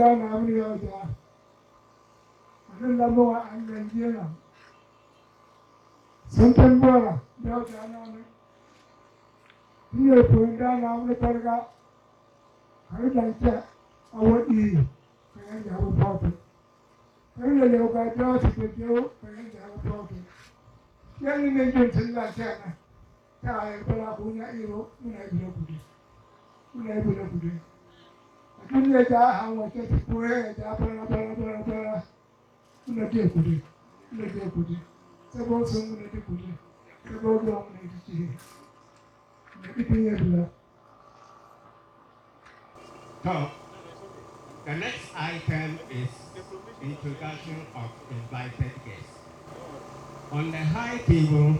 Ghana, I'm here. I don't know what I'm going to do. Something more. Here, put down on the paragraph. I like that. I want you. I have a profit. I really hope I don't get you. I have a profit. Young men like that. I put up when I know when I do it. When I do it. I couldn't let that how much I pray. I not get it. Not get it. Several songs in the good. Several long in the So, the next item is introduction of invited guests. On the high table,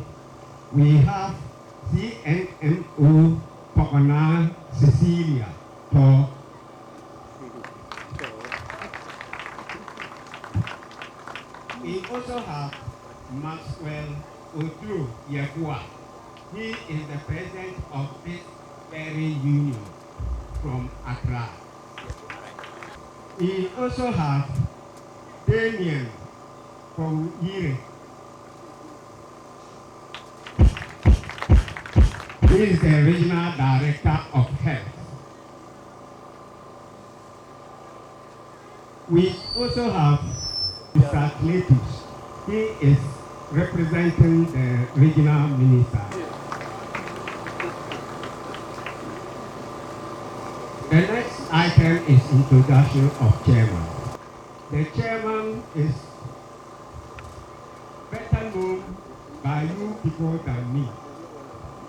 we have CNNO Pokona Cecilia for we also have Maxwell Odru Yekua. He is the president of this very union from Accra. We also have Damien from Yire. He is the regional director of health. We also have Mr. Cletus. He is representing the regional minister. The next item is introduction of chairman. The chairman is better known by you people than me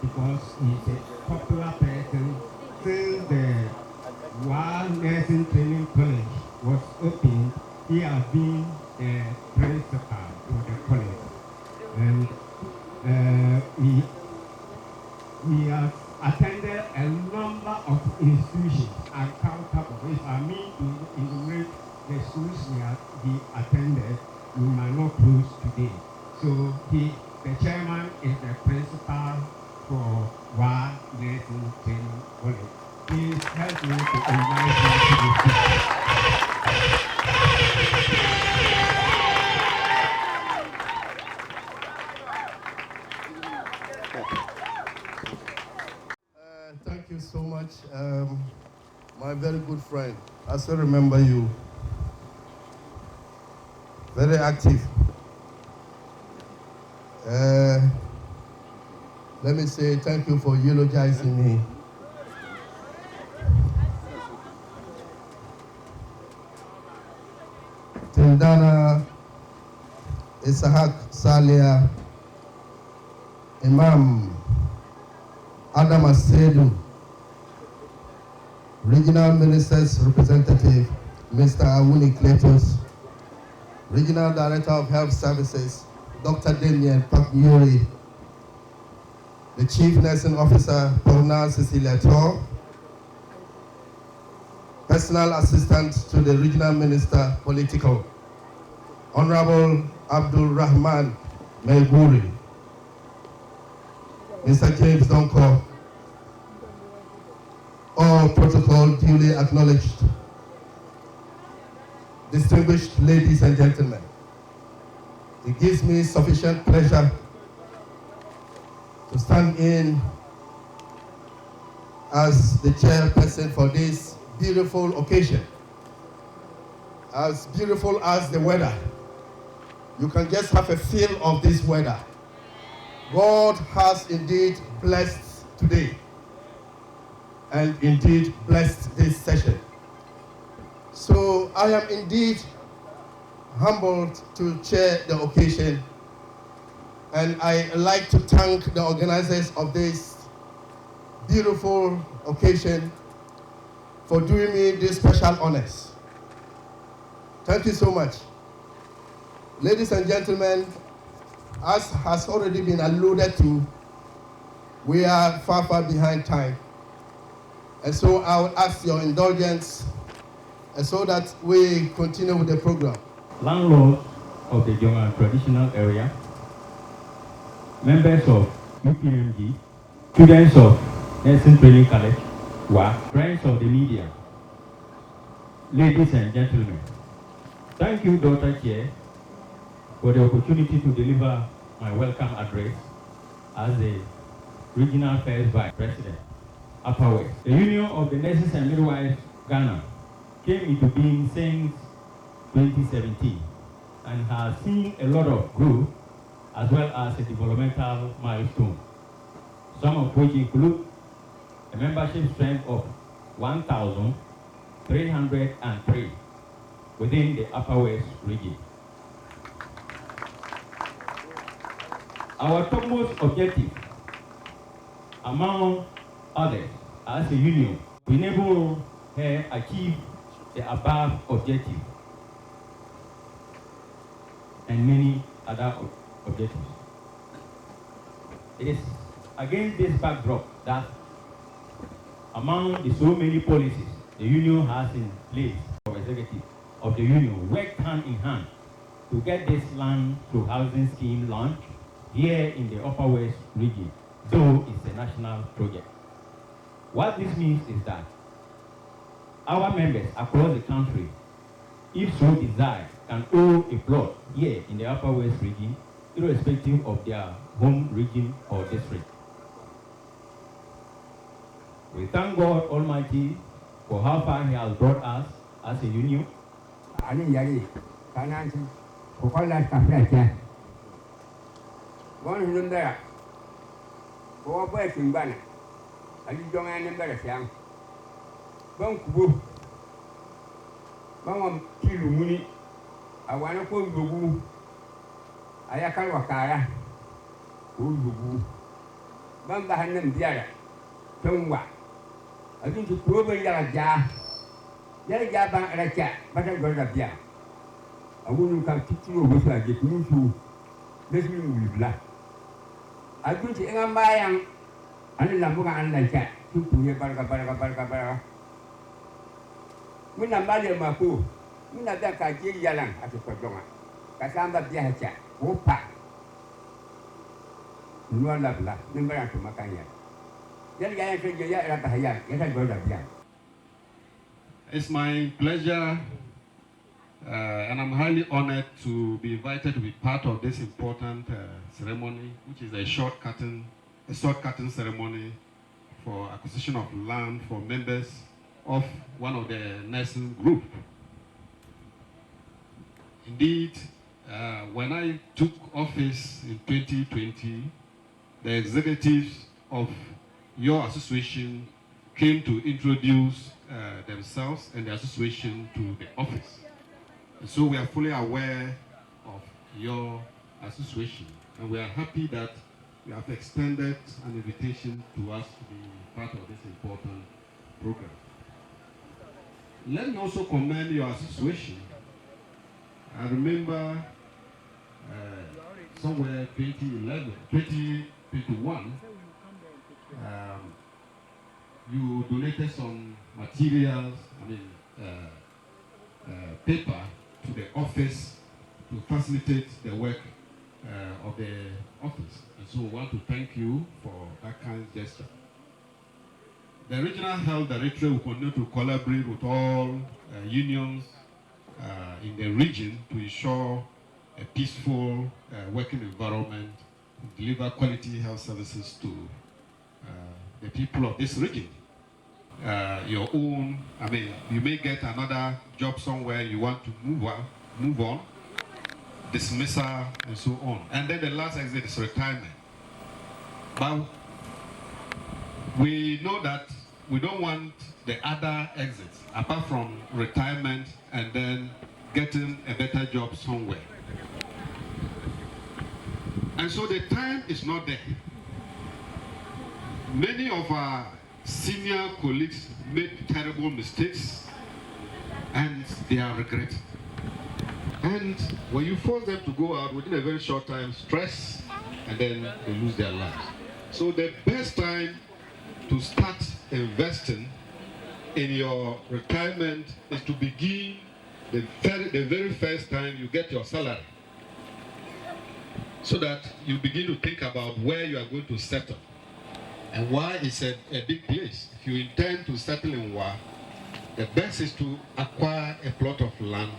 because he's a popular person since the One Nursing Training College was opened. He has been the principal for the college, and we have attended a number of institutions uncountable. If I mean to enumerate the schools he attended, we might not close today. So the chairman is the principal for One Nursing Training College. Please help me to invite him to the speech. Thank you so much, my very good friend. I still remember you. Very active. Let me say thank you for eulogizing me. Tindana Isahak Salia, Imam Adam Asedu, Regional Minister's Representative, Mr. Awuni Cletus, Regional Director of Health Services, Dr. Damien Paknyuri, the Chief Nursing Officer, Porna Cecilia Tor, Personal Assistant to the Regional Minister, Political, Honorable Abdul Rahman Melguri, Mr. James Donko, all protocol duly acknowledged. Distinguished ladies and gentlemen, it gives me sufficient pleasure to stand in as the chairperson for this beautiful occasion. As beautiful as the weather, you can just have a feel of this weather. God has indeed blessed today and indeed blessed this session. So I am indeed humbled to chair the occasion, and I like to thank the organizers of this beautiful occasion for doing me this special honors. Thank you so much. Ladies and gentlemen, as has already been alluded to, we are far behind time. And so I will ask your indulgence so that we continue with the program. Landlords of the Jonga traditional area, members of UPNMG, students of Nursing Training College, friends of the media, ladies and gentlemen, thank you, Dr. Chair, for the opportunity to deliver my welcome address as the Regional Affairs Vice President, Upper West. The Union of the Nurses and Midwives Ghana came into being since 2017 and has seen a lot of growth as well as a developmental milestone, some of which include a membership strength of 1,303 within the Upper West region. Our topmost objective, among others, as a union, to enable her achieve the above objective and many other objectives. It is against this backdrop that among the so many policies the union has in place, our executive of the union worked hand in hand to get this land through housing scheme launched here in the Upper West region, though it's a national project. What this means is that our members across the country, if so desire, can own a plot here in the Upper West region, irrespective of their home region or district. We thank God Almighty for how far He has brought us as a union. I think to prove a Yalaja Raja, but I got up there. I wouldn't come to you with I get new to this will black. I think to Engambayang and Lamuga and Laja to Puya Barga. When I'm Malia Maku, when I got a Yalang at the Perdoma, Casamba Diacha, Opa. No love, number to Macaya. It's my pleasure and I'm highly honored to be invited to be part of this important ceremony, which is a short cutting ceremony for acquisition of land for members of one of the nursing group. Indeed, when I took office in 2020, the executives of your association came to introduce themselves and the association to the office. And so we are fully aware of your association and we are happy that you have extended an invitation to us to be part of this important program. Let me also commend your association. I remember somewhere 2021, you donated some materials, paper to the office to facilitate the work of the office. And so we want to thank you for that kind gesture. The Regional Health Directorate will continue to collaborate with all unions in the region to ensure a peaceful working environment, to deliver quality health services to the people of this region. Your own, you may get another job somewhere, you want to move on, dismissal and so on. And then the last exit is retirement. But we know that we don't want the other exits apart from retirement and then getting a better job somewhere. And so the time is not there. Many of our senior colleagues made terrible mistakes and they are regretting. And when you force them to go out within a very short time, stress, and then they lose their lives. So the best time to start investing in your retirement is to begin the very first time you get your salary, so that you begin to think about where you are going to settle and why it's a big place. If you intend to settle in Wa, the best is to acquire a plot of land,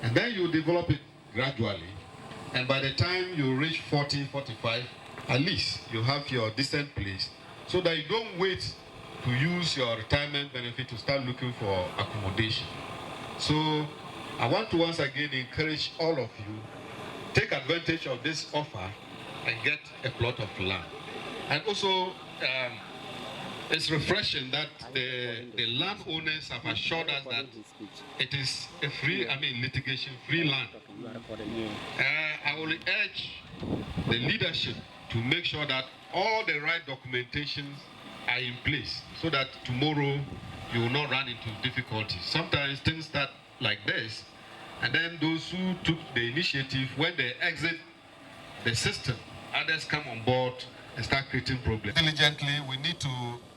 and then you develop it gradually. And by the time you reach 40, 45, at least you have your decent place, so that you don't wait to use your retirement benefit to start looking for accommodation. So I want to once again encourage all of you, take advantage of this offer and get a plot of land. And also, it's refreshing that the landowners have assured us that it is a free, litigation-free land. I will urge the leadership to make sure that all the right documentations are in place, so that tomorrow you will not run into difficulties. Sometimes things start like this, and then those who took the initiative, when they exit the system, others come on board and start creating problems. Diligently, we need to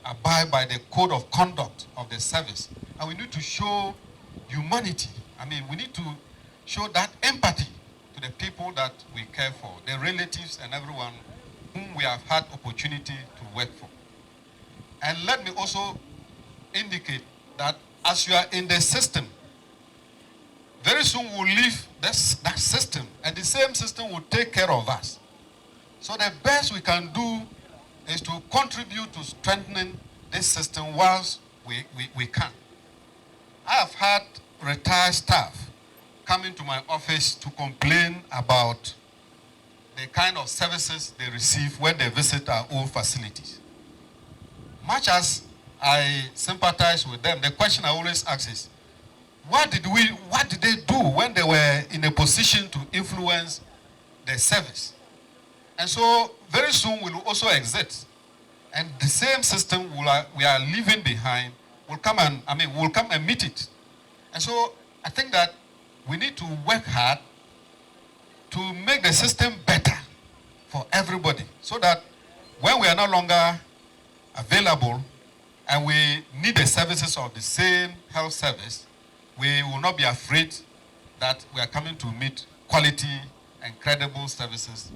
abide by the code of conduct of the service, and we need to show humanity. We need to show that empathy to the people that we care for, the relatives and everyone whom we have had opportunity to work for. And let me also indicate that as you are in the system, very soon we'll leave that system, and the same system will take care of us. So the best we can do is to contribute to strengthening this system whilst we can. I have had retired staff coming to my office to complain about the kind of services they receive when they visit our old facilities. Much as I sympathize with them, the question I always ask is, what did they do when they were in a position to influence the service? And so very soon we'll also exit. And the same system we are leaving behind will come and meet it. And so I think that we need to work hard to make the system better for everybody, so that when we are no longer available and we need the services of the same health service, we will not be afraid that we are coming to meet quality and credible services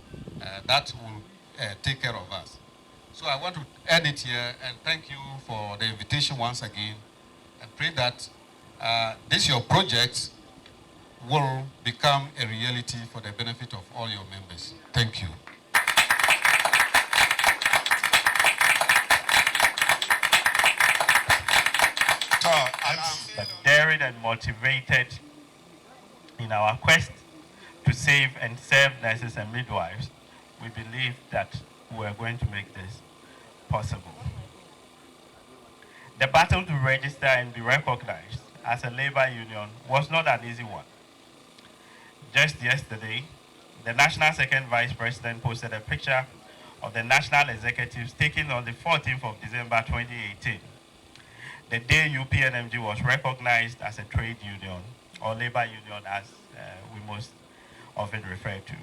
that will take care of us. So I want to end it here and thank you for the invitation once again, and pray that this your project will become a reality for the benefit of all your members. Thank you. But daring and motivated in our quest to save and serve nurses and midwives, we believe that we are going to make this possible. The battle to register and be recognized as a labor union was not an easy one. Just yesterday, the National Second Vice President posted a picture of the national executives taken on the 14th of December 2018, the day UPNMG was recognized as a trade union, or labor union as we most often refer to.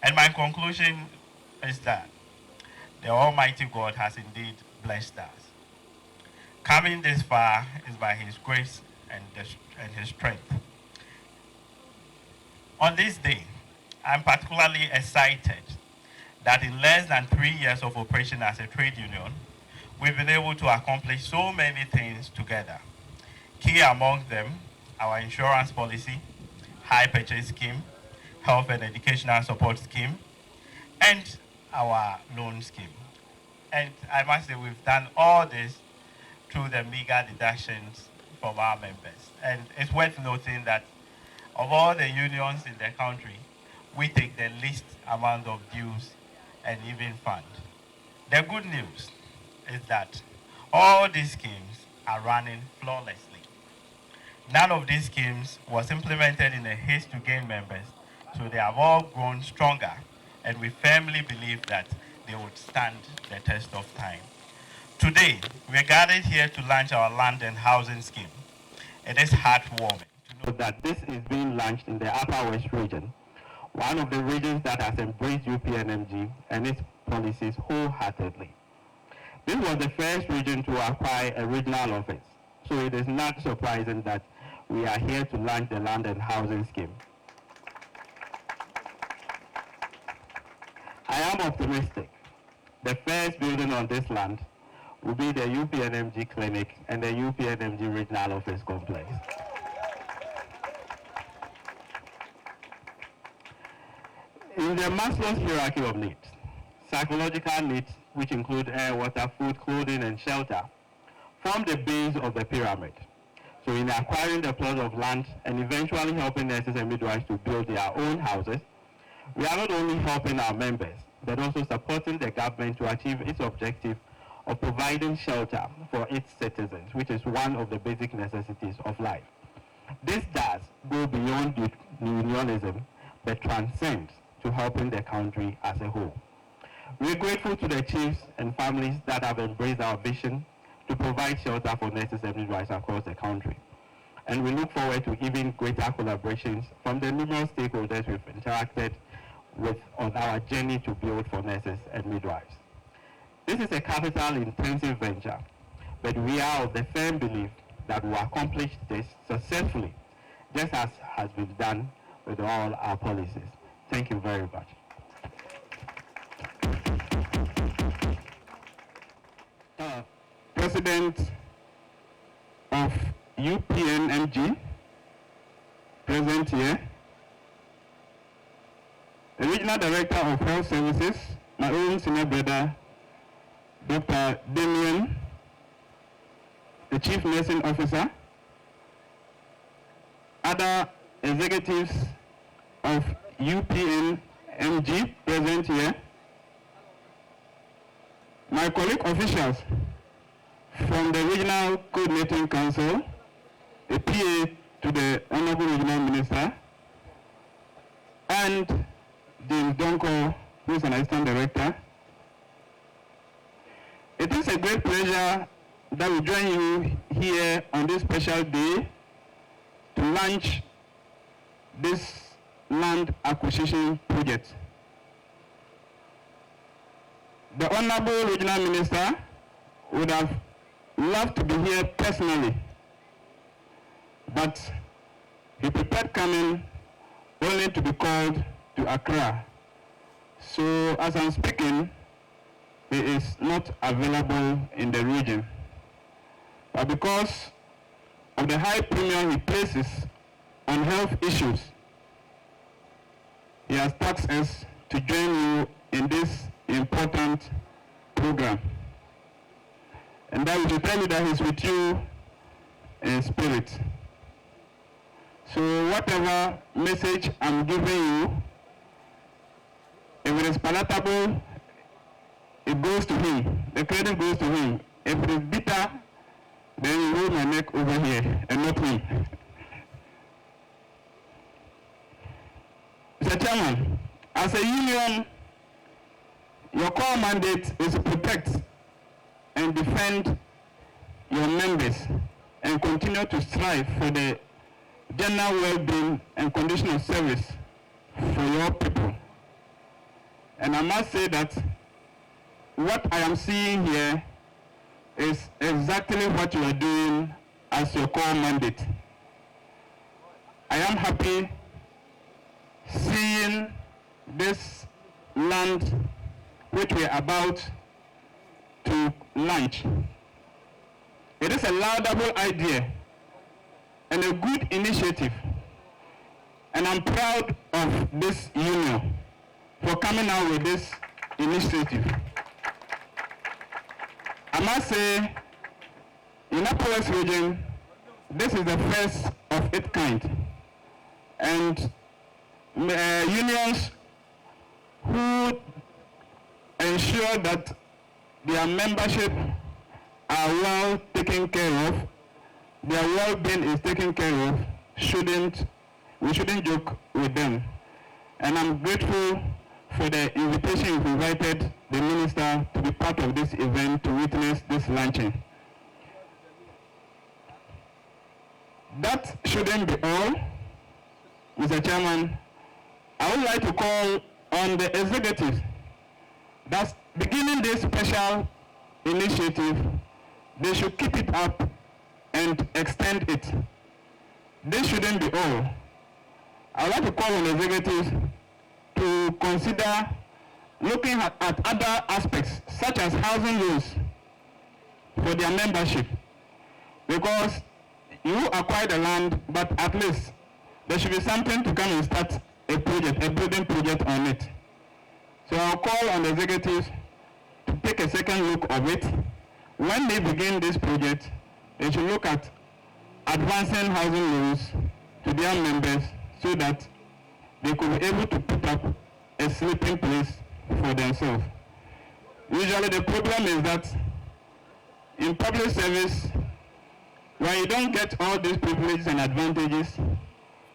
And my conclusion is that the Almighty God has indeed blessed us. Coming this far is by His grace and His strength. On this day, I'm particularly excited that in less than 3 years of operation as a trade union, we've been able to accomplish so many things together. Key among them, our insurance policy, high purchase scheme, health and educational support scheme, and our loan scheme. And I must say we've done all this through the meager deductions from our members. And it's worth noting that of all the unions in the country, we take the least amount of dues and even fund. The good news is that all these schemes are running flawlessly. None of these schemes was implemented in a haste to gain members, so they have all grown stronger, and we firmly believe that they would stand the test of time. Today, we are gathered here to launch our land and housing scheme. It is heartwarming to know that this is being launched in the Upper West region, one of the regions that has embraced UPNMG and its policies wholeheartedly. This was the first region to acquire a regional office, so it is not surprising that we are here to launch the land and housing scheme. I am optimistic. The first building on this land will be the UPNMG clinic and the UPNMG regional office complex. In the Maslow's hierarchy of needs, psychological needs, which include air, water, food, clothing, and shelter, form the base of the pyramid. So in acquiring the plot of land and eventually helping nurses and midwives to build their own houses, we are not only helping our members, but also supporting the government to achieve its objective of providing shelter for its citizens, which is one of the basic necessities of life. This does go beyond unionism, but transcends to helping the country as a whole. We are grateful to the chiefs and families that have embraced our vision to provide shelter for nurses and midwives across the country. And we look forward to even greater collaborations from the numerous stakeholders we've interacted with on our journey to build for nurses and midwives. This is a capital-intensive venture, but we are of the firm belief that we will accomplish this successfully, just as has been done with all our policies. Thank you very much. President of UPNMG, present here. The Regional Director of Health Services, my own senior brother, Dr. Damien, the Chief Nursing Officer, other executives of UPNMG present here, my colleague officials from the Regional Coordinating Council, a PA to the Honorable Regional Minister, and James Donko, who is an Assistant Director. It is a great pleasure that we join you here on this special day to launch this land acquisition project. The Honorable Regional Minister would have loved to be here personally, but he prepared coming only to be called to Accra. So as I'm speaking, he is not available in the region. But because of the high premium he places on health issues, he has tasked us to join you in this important program. And that we should tell you that he's with you in spirit. So whatever message I'm giving you, if it is palatable, it goes to him. The credit goes to him. If it is bitter, then you roll my neck over here and not me. Mr. Chairman, as a union, your core mandate is to protect and defend your members and continue to strive for the general well-being and condition of service for your people. And I must say that what I am seeing here is exactly what you are doing as your core mandate. I am happy seeing this land which we are about to launch. It is a laudable idea and a good initiative, and I'm proud of this union for coming out with this initiative. I must say, in Upper West region, this is the first of its kind, and unions who ensure that their membership are well taken care of, their well-being is taken care of, we shouldn't joke with them. And I'm grateful for the invitation you've invited the minister to be part of this event to witness this launching. That shouldn't be all, Mr. Chairman. I would like to call on the executives that's beginning this special initiative. They should keep it up and extend it. This shouldn't be all. I would like to call on the executives to consider looking at other aspects, such as housing loans, for their membership, because you acquire the land, but at least there should be something to come and start a project, a building project on it. So I'll call on the executives to take a second look of it. When they begin this project, they should look at advancing housing loans to their members so that they could be able to put up a sleeping place for themselves. Usually the problem is that in public service, when you don't get all these privileges and advantages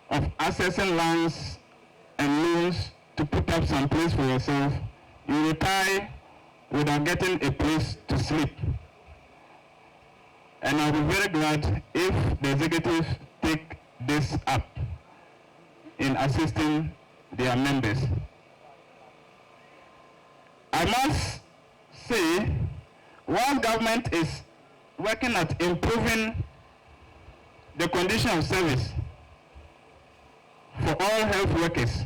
of accessing lands and loans to put up some place for yourself, you retire without getting a place to sleep. And I'll be very glad if the executives take this up in assisting their members. I must say, while government is working at improving the condition of service for all health workers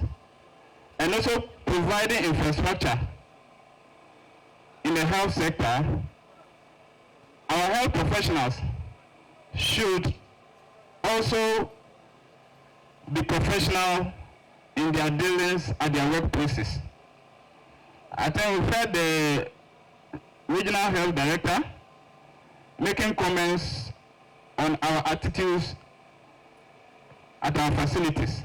and also providing infrastructure in the health sector, our health professionals should also be professional in their dealings at their workplaces. I think we've heard the regional health director making comments on our attitudes at our facilities.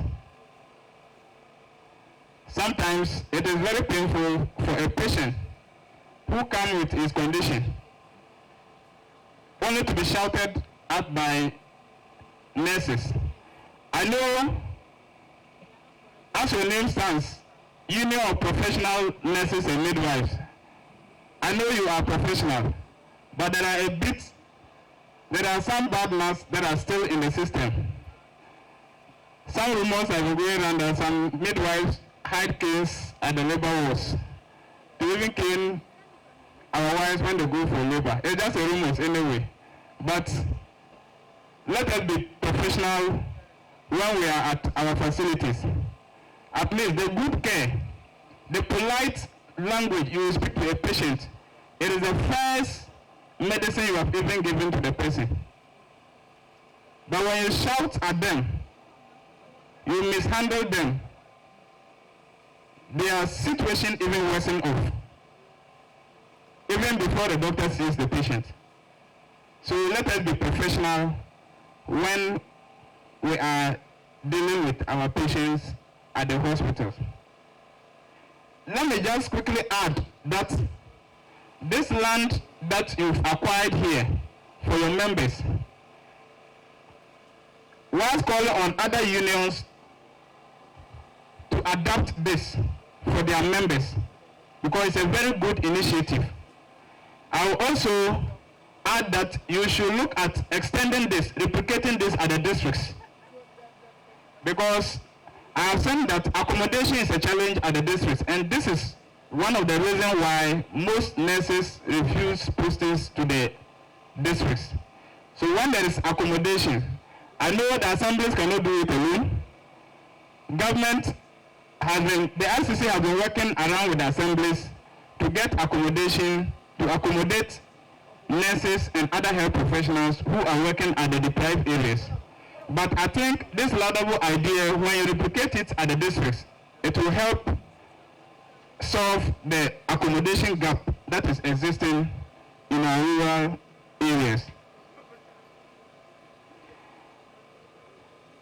Sometimes it is very painful for a patient who comes with his condition only to be shouted at by nurses. I know, as your name stands, Union of Professional Nurses and Midwives, I know you are professional, but there are some bad marks that are still in the system. Some rumors have been going around that some midwives hide canes at the labor wards to even cane our wives when they go for labor. It's just a rumors anyway. But let us be professional when we are at our facilities. At least the good care, the polite language you will speak to a patient, it is the first medicine you have even given to the person. But when you shout at them, you mishandle them, their situation even worsen off, even before the doctor sees the patient. So let us be professional when we are dealing with our patients at the hospitals. Let me just quickly add that this land that you've acquired here for your members, whilst calling on other unions to adapt this for their members, because it's a very good initiative. I will also add that you should look at extending this, replicating this at the districts, because I have seen that accommodation is a challenge at the districts, and this is one of the reasons why most nurses refuse postings to the districts. So when there is accommodation, I know the assemblies cannot do it alone. Government the RCC has been working around with the assemblies to get accommodation, to accommodate nurses and other health professionals who are working at the deprived areas. But I think this laudable idea, when you replicate it at the districts, it will help solve the accommodation gap that is existing in our rural areas.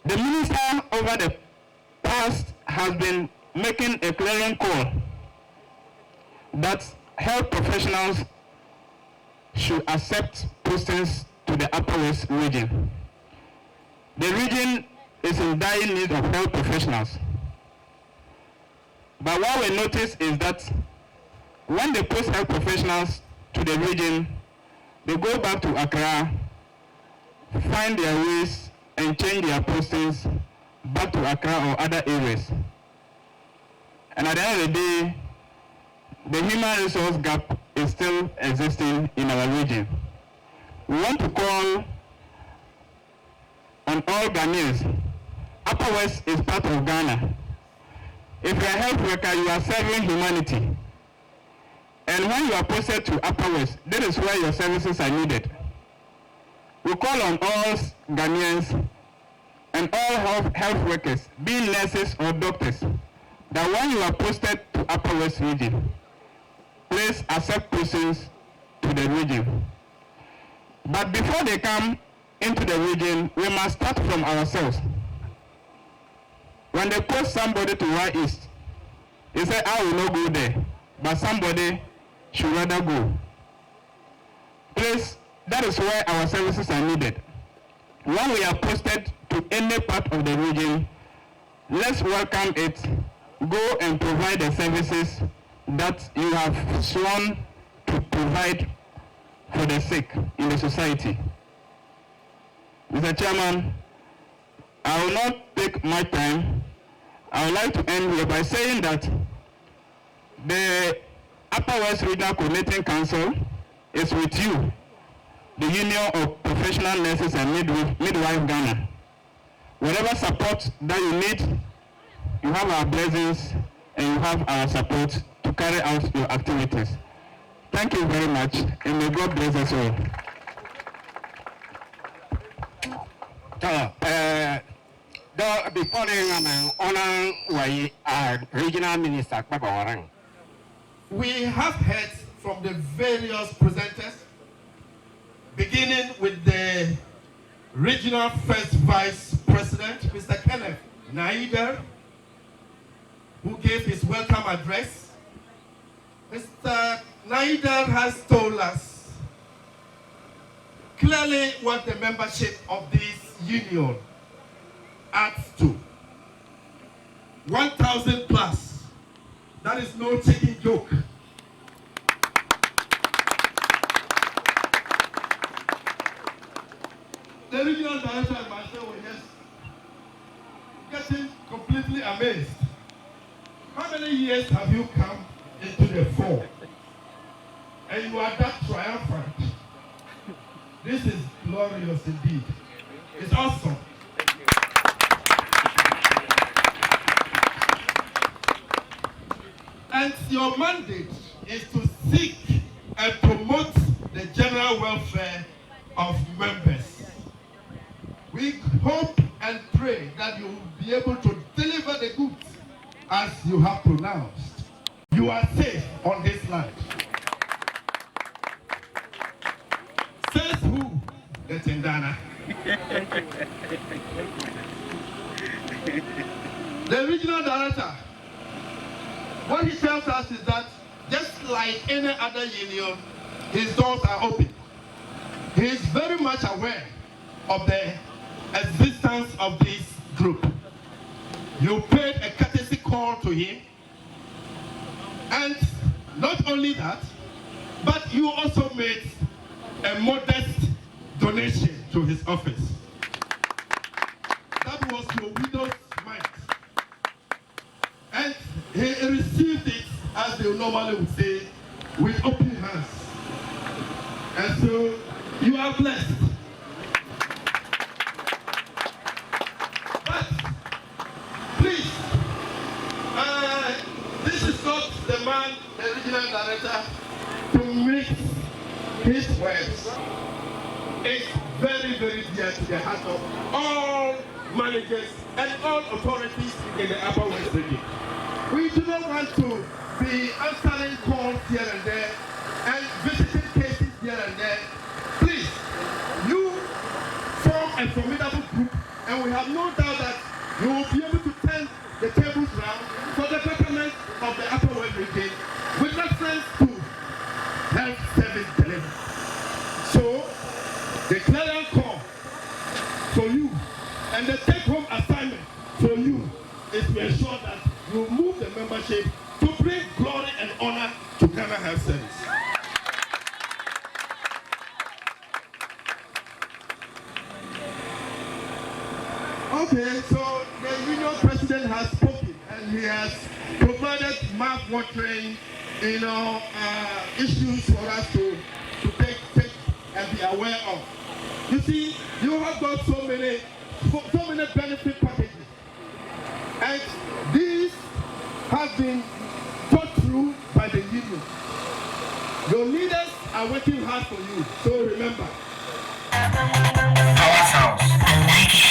The minister over the past has been making a clearing call that health professionals should accept postings to the Upper West region. The region is in dire need of health professionals. But what we notice is that when they post health professionals to the region, they go back to Accra, find their ways and change their postings back to Accra or other areas. And at the end of the day, the human resource gap is still existing in our region. We want to call on all Ghanaians. Upper West is part of Ghana. If you're a health worker, you are serving humanity. And when you are posted to Upper West, that is where your services are needed. We call on all Ghanaians and all health workers, be nurses or doctors, that when you are posted to Upper West region, please accept persons to the region. But before they come into the region, we must start from ourselves. When they post somebody to Y East, they say, I will not go there, but somebody should rather go. Please, that is where our services are needed. When we are posted to any part of the region, let's welcome it, go and provide the services that you have sworn to provide for the sick in the society. Mr. Chairman, I will not take my time. I would like to end here by saying that the Upper West Regional Coordinating Council is with you, the Union of Professional Nurses and Midwife Ghana. Whatever support that you need, you have our blessings and you have our support to carry out your activities. Thank you very much, and may God bless us all. Before Regional Minister, we have heard from the various presenters, beginning with the Regional First Vice President, Mr. Kenneth Naider, who gave his welcome address. Mr. Naider has told us clearly what the membership of this union adds to. 1,000 plus. That is no chicken joke. The regional director and myself were just getting completely amazed. How many years have you come into the fold? And you are that triumphant. This is glorious indeed. It's awesome. And your mandate is to seek and promote the general welfare of members. We hope and pray that you will be able to deliver the goods as you have pronounced. You are safe on this land. Says who? The Tindana. The regional director, what he tells us is that just like any other union, his doors are open. He is very much aware of the existence of this group. You paid a courtesy call to him, and not only that, but you also made a modest donation to his office. That was your widow's mite. And he received it, as they normally would say, with open hands. And so you are blessed. But please, this is not the man, the regional director, to mix his words. It's very, very dear to the heart of all managers and all authorities in the Upper West region. We do not want to be answering calls here and there and visiting cases here and there. Please, you form a formidable group, and we have no doubt that you will be able to turn the tables round for the betterment of the Upper West region with reference to health service delivery. So, the clarion call for you and the take-home assignment for you is to ensure that you move the membership to bring glory and honor to Ghana Health Service. Okay, so the union president has spoken and he has provided mouth-watering, issues for us to take and be aware of. You see, you have got so many benefit packages, and these have been thought through by the union. are working hard for you. So remember. Power sounds. I like it.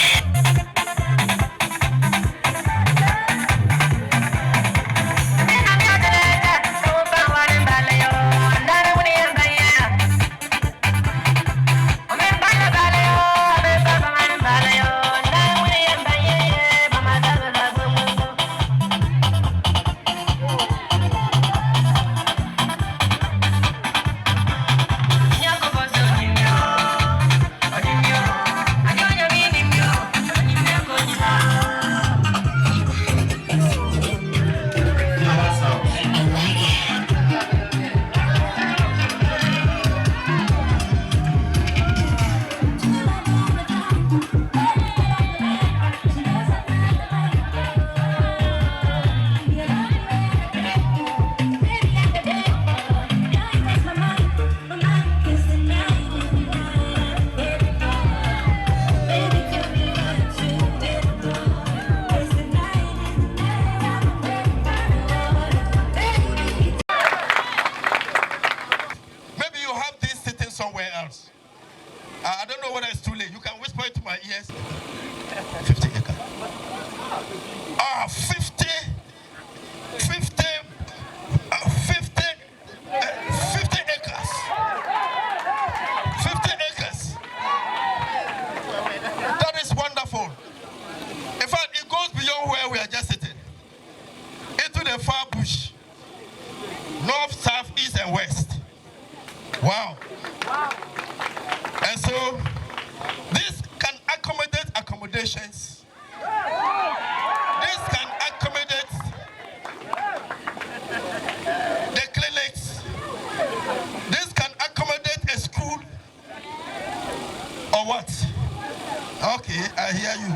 somewhere else. I don't know whether it's too late. You can whisper it to my ears. 50 acres. 50 acres. 50 acres. That is wonderful. In fact, it goes beyond where we are just sitting. Into the far bush. North, south, east, and west. Wow. And so, this can accommodate accommodations. This can accommodate the clinics. This can accommodate a school. Or what? Okay, I hear you.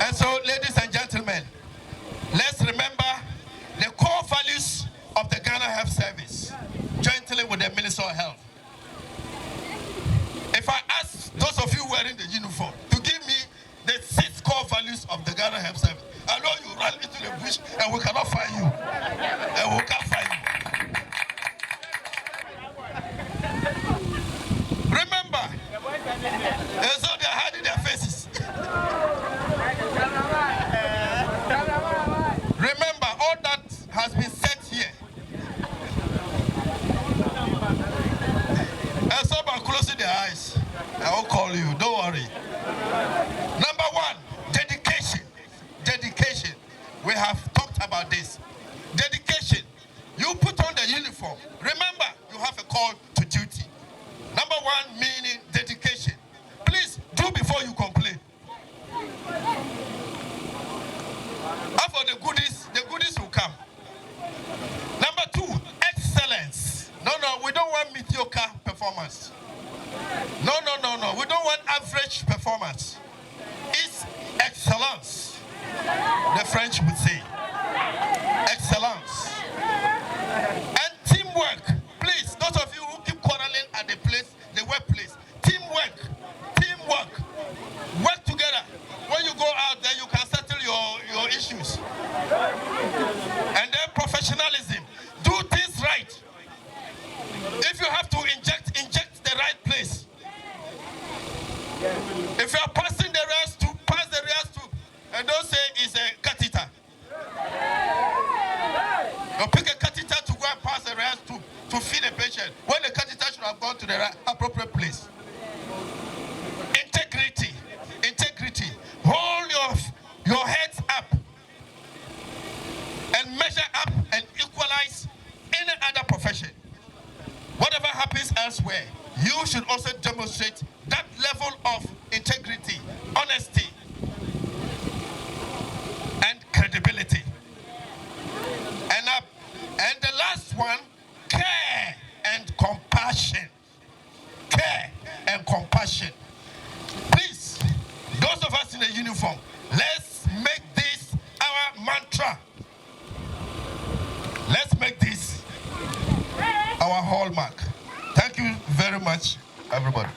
And so, ladies and gentlemen, let's remember the core values of the Ghana Health Service, jointly with the Minister of Health. If I ask those of you wearing the uniform to give me the 6 core values of the Ghana Health Service, I know you run into the bush and we cannot find you. And we can't find you. Remember, and so they are hiding their faces. Remember, all that has been said here. And some are closing their eyes. I will call you, don't worry. Number 1, dedication. Dedication. We have talked about this. Dedication. You put on the uniform. Remember, you have a call to duty. Number 1 meaning dedication. Please do before you complain. After the goodies will come. Number 2, excellence. No, we don't want mediocre performance. No. We don't want average performance. It's excellence. The French would say. Excellence. And teamwork. Please, those of you who keep quarreling at the workplace. Teamwork. Work together. When you go out there, you can settle your issues. And then professionalism. Do things right. If you have to inject the right place. If you are passing the rest tube, pass the rest tube. And don't say it's a catheter. You pick a catheter to go and pass the rest tube to feed the patient. When the catheter should have gone to the appropriate place. Integrity. Hold your heads up. And measure up and equalize any other profession. Whatever happens elsewhere, you should also demonstrate that level of integrity, honesty, and credibility. And the last one, care and compassion. Care and compassion. Please, those of us in the uniform, let's make this our mantra. Let's make this our hallmark. Thank you very much, everybody.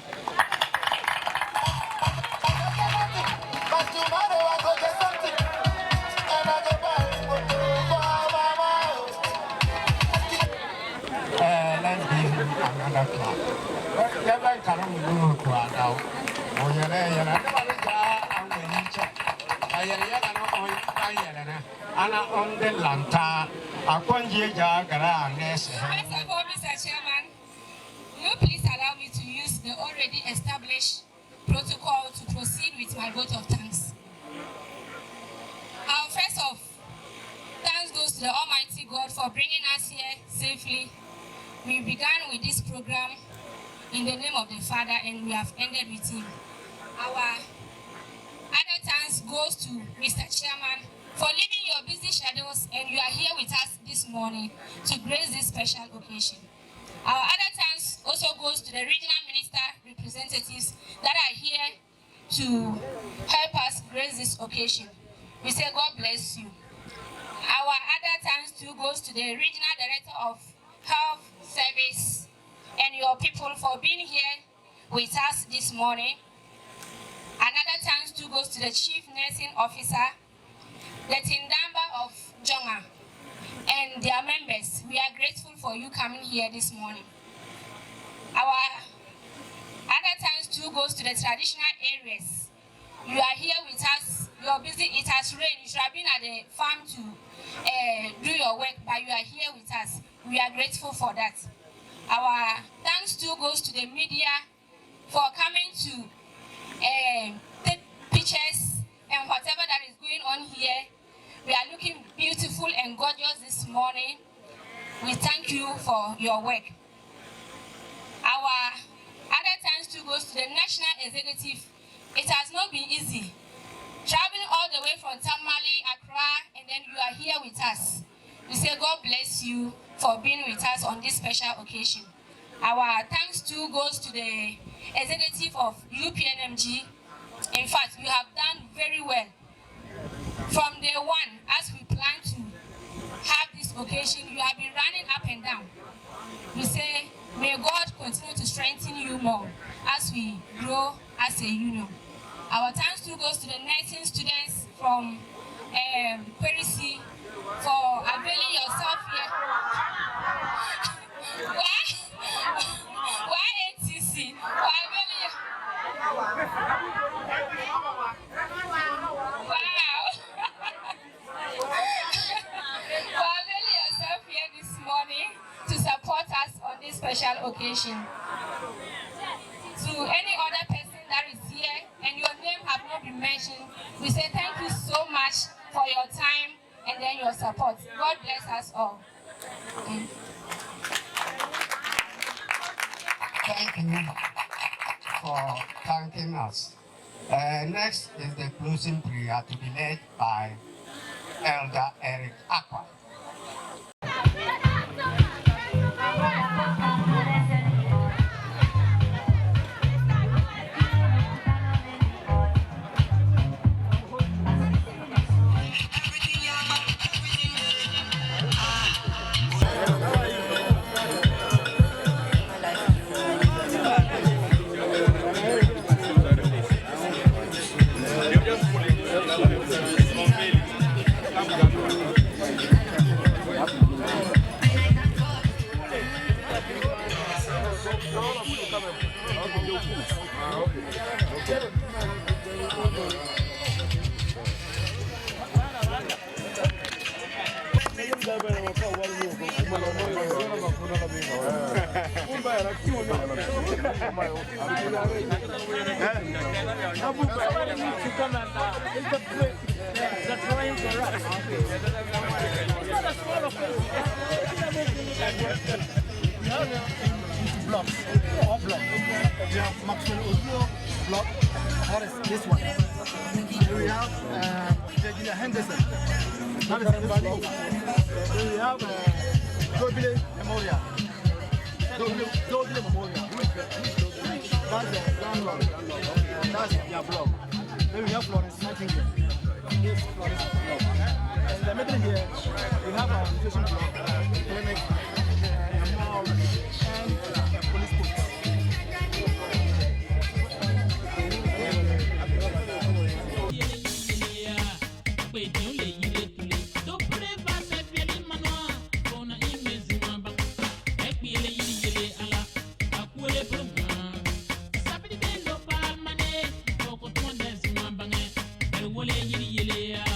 Mr. Chairman, will you please allow me to use the already established protocol to proceed with my vote of thanks? Our first of thanks goes to the Almighty God for bringing us here safely. We began with this program in the name of the Father, and we have ended with Him. Our other thanks goes to Mr. Chairman for leaving your busy schedules, and you are here with us this morning to grace this special occasion. Our other thanks also goes to the regional minister representatives that are here to help us grace this occasion. We say God bless you. Our other thanks too goes to the regional director of Health Service and your people for being here with us this morning. Another thanks too goes to the Chief Nursing Officer, the Tindamba of Jonga, and their members. We are grateful for you coming here this morning. Our other thanks too goes to the traditional areas. You are here with us. You are busy. It has rained. You should have been at the farm to do your work, but you are here with us. We are grateful for that. Our thanks too goes to the media for coming to take pictures and whatever that is going on here. We are looking beautiful and gorgeous this morning. We thank you for your work. Our other thanks too goes to the National Executive. It has not been easy. Traveling all the way from Tamale, Accra, and then you are here with us. We say God bless you for being with us on this special occasion. Our thanks too goes to the executive of UPNMG. In fact, you have done very well. From day one, as we plan to have this occasion, you have been running up and down. We say, may God continue to strengthen you more as we grow as a union. Our thanks too goes to the nursing students from Perisi for availing yourself here. Why ATC? For availing yourself here this morning to support us on this special occasion. To any other person that is here and your name have not been mentioned, we say thank you so much for your time and then your support. God bless us all. Thank you for thanking us. Next is the closing prayer to be led by Elder Eric Aqua. Block. That is this one. Here we have Virginia Henderson. That is this block. Here we have Dobile Memorial. Dobile Memorial. That's the landlord. That's their block. Then we have Florence Sanchiga. This Florence block. And in the middle here, we have our nutrition block, clinic, and police post. wole yiri yele ya